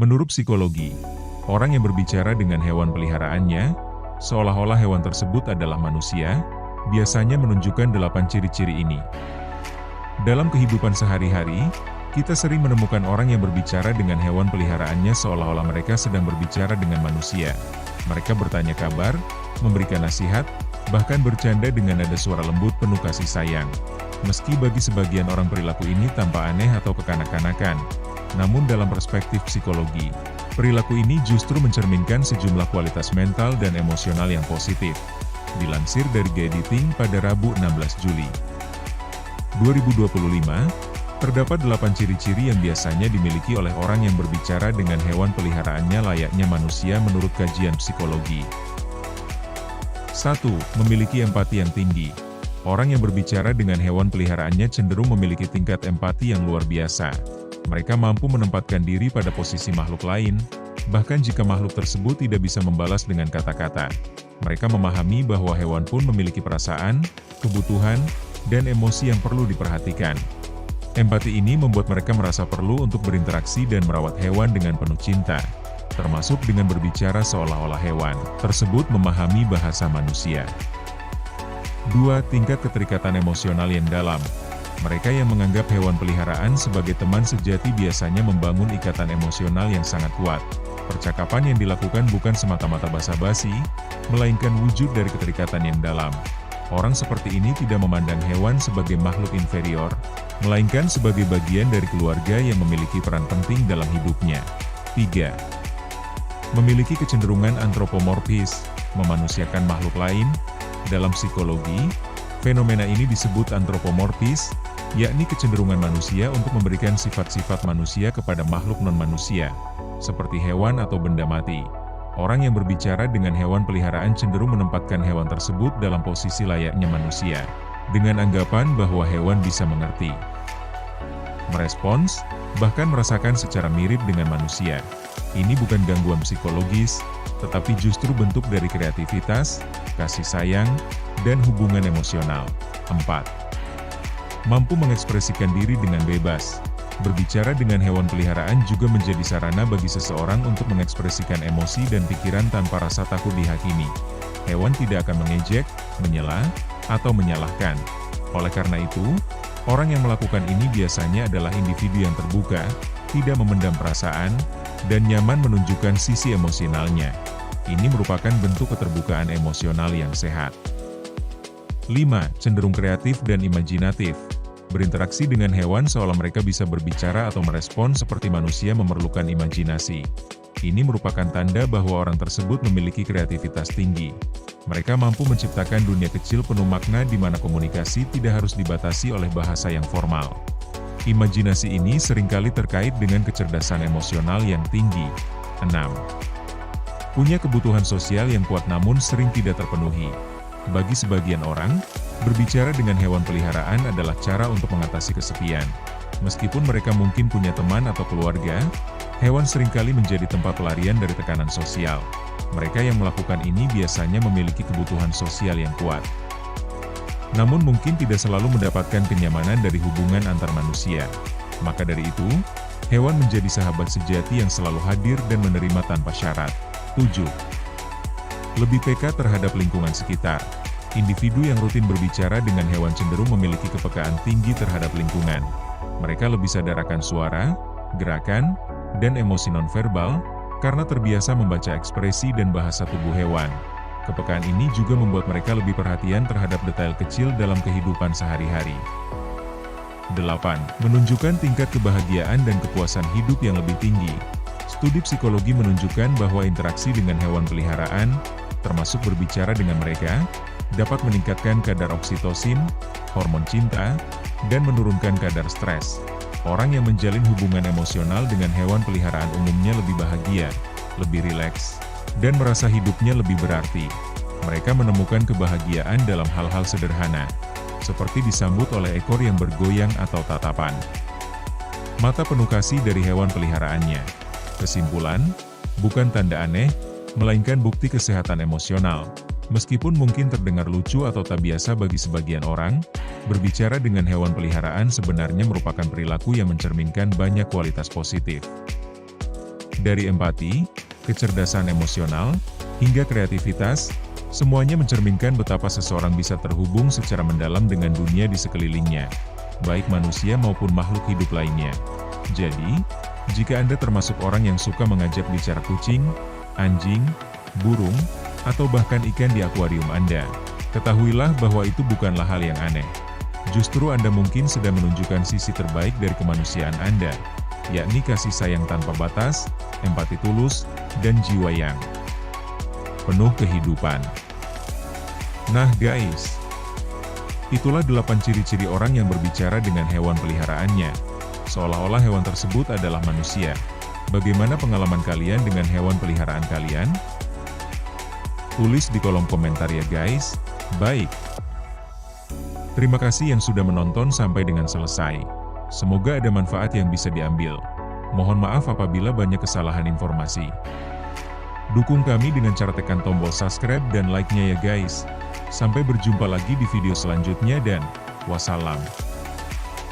Menurut psikologi, orang yang berbicara dengan hewan peliharaannya, seolah-olah hewan tersebut adalah manusia, biasanya menunjukkan 8 ciri-ciri ini. Dalam kehidupan sehari-hari, kita sering menemukan orang yang berbicara dengan hewan peliharaannya seolah-olah mereka sedang berbicara dengan manusia. Mereka bertanya kabar, memberikan nasihat, bahkan bercanda dengan nada suara lembut penuh kasih sayang. Meski bagi sebagian orang perilaku ini tampak aneh atau kekanak-kanakan, namun dalam perspektif psikologi, perilaku ini justru mencerminkan sejumlah kualitas mental dan emosional yang positif. Dilansir dari Guiditing pada Rabu 16 Juli 2025, terdapat 8 ciri-ciri yang biasanya dimiliki oleh orang yang berbicara dengan hewan peliharaannya layaknya manusia menurut kajian psikologi. 1. Memiliki empati yang tinggi. Orang yang berbicara dengan hewan peliharaannya cenderung memiliki tingkat empati yang luar biasa. Mereka mampu menempatkan diri pada posisi makhluk lain, bahkan jika makhluk tersebut tidak bisa membalas dengan kata-kata. Mereka memahami bahwa hewan pun memiliki perasaan, kebutuhan, dan emosi yang perlu diperhatikan. Empati ini membuat mereka merasa perlu untuk berinteraksi dan merawat hewan dengan penuh cinta, termasuk dengan berbicara seolah-olah hewan tersebut memahami bahasa manusia. 2. Tingkat keterikatan emosional yang dalam. Mereka yang menganggap hewan peliharaan sebagai teman sejati biasanya membangun ikatan emosional yang sangat kuat. Percakapan yang dilakukan bukan semata-mata basa-basi, melainkan wujud dari keterikatan yang dalam. Orang seperti ini tidak memandang hewan sebagai makhluk inferior, melainkan sebagai bagian dari keluarga yang memiliki peran penting dalam hidupnya. 3. Memiliki kecenderungan antropomorfis, memanusiakan makhluk lain. Dalam psikologi, fenomena ini disebut antropomorfis, yakni kecenderungan manusia untuk memberikan sifat-sifat manusia kepada makhluk non-manusia, seperti hewan atau benda mati. Orang yang berbicara dengan hewan peliharaan cenderung menempatkan hewan tersebut dalam posisi layaknya manusia, dengan anggapan bahwa hewan bisa mengerti, merespons, bahkan merasakan secara mirip dengan manusia. Ini bukan gangguan psikologis, tetapi justru bentuk dari kreativitas, kasih sayang, dan hubungan emosional. 4. Mampu mengekspresikan diri dengan bebas. Berbicara dengan hewan peliharaan juga menjadi sarana bagi seseorang untuk mengekspresikan emosi dan pikiran tanpa rasa takut dihakimi. Hewan tidak akan mengejek, menyela, atau menyalahkan. Oleh karena itu, orang yang melakukan ini biasanya adalah individu yang terbuka, tidak memendam perasaan, dan nyaman menunjukkan sisi emosionalnya. Ini merupakan bentuk keterbukaan emosional yang sehat. 5. Cenderung kreatif dan imajinatif. Berinteraksi dengan hewan seolah mereka bisa berbicara atau merespon seperti manusia memerlukan imajinasi. Ini merupakan tanda bahwa orang tersebut memiliki kreativitas tinggi. Mereka mampu menciptakan dunia kecil penuh makna di mana komunikasi tidak harus dibatasi oleh bahasa yang formal. Imajinasi ini seringkali terkait dengan kecerdasan emosional yang tinggi. 6. Punya kebutuhan sosial yang kuat namun sering tidak terpenuhi. Bagi sebagian orang, berbicara dengan hewan peliharaan adalah cara untuk mengatasi kesepian. Meskipun mereka mungkin punya teman atau keluarga, hewan seringkali menjadi tempat pelarian dari tekanan sosial. Mereka yang melakukan ini biasanya memiliki kebutuhan sosial yang kuat, namun mungkin tidak selalu mendapatkan kenyamanan dari hubungan antar manusia. Maka dari itu, hewan menjadi sahabat sejati yang selalu hadir dan menerima tanpa syarat. 7. Lebih peka terhadap lingkungan sekitar. Individu yang rutin berbicara dengan hewan cenderung memiliki kepekaan tinggi terhadap lingkungan. Mereka lebih sadar akan suara, gerakan, dan emosi nonverbal, karena terbiasa membaca ekspresi dan bahasa tubuh hewan. Kepekaan ini juga membuat mereka lebih perhatian terhadap detail kecil dalam kehidupan sehari-hari. 8. Menunjukkan tingkat kebahagiaan dan kepuasan hidup yang lebih tinggi. Studi psikologi menunjukkan bahwa interaksi dengan hewan peliharaan, termasuk berbicara dengan mereka, dapat meningkatkan kadar oksitosin, hormon cinta, dan menurunkan kadar stres. Orang yang menjalin hubungan emosional dengan hewan peliharaan umumnya lebih bahagia, lebih rileks, dan merasa hidupnya lebih berarti. Mereka menemukan kebahagiaan dalam hal-hal sederhana, seperti disambut oleh ekor yang bergoyang atau tatapan mata penuh kasih dari hewan peliharaannya. Kesimpulan, bukan tanda aneh, melainkan bukti kesehatan emosional. Meskipun mungkin terdengar lucu atau tak biasa bagi sebagian orang, berbicara dengan hewan peliharaan sebenarnya merupakan perilaku yang mencerminkan banyak kualitas positif. Dari empati, kecerdasan emosional, hingga kreativitas, semuanya mencerminkan betapa seseorang bisa terhubung secara mendalam dengan dunia di sekelilingnya, baik manusia maupun makhluk hidup lainnya. Jadi, jika Anda termasuk orang yang suka mengajak bicara kucing, anjing, burung, atau bahkan ikan di akuarium Anda, ketahuilah bahwa itu bukanlah hal yang aneh. Justru Anda mungkin sedang menunjukkan sisi terbaik dari kemanusiaan Anda, yakni kasih sayang tanpa batas, empati tulus, dan jiwa yang penuh kehidupan. Nah guys, itulah 8 ciri-ciri orang yang berbicara dengan hewan peliharaannya, seolah-olah hewan tersebut adalah manusia. Bagaimana pengalaman kalian dengan hewan peliharaan kalian? Tulis di kolom komentar ya guys. Baik. Terima kasih yang sudah menonton sampai dengan selesai. Semoga ada manfaat yang bisa diambil. Mohon maaf apabila banyak kesalahan informasi. Dukung kami dengan cara tekan tombol subscribe dan like-nya ya guys. Sampai berjumpa lagi di video selanjutnya dan wassalam.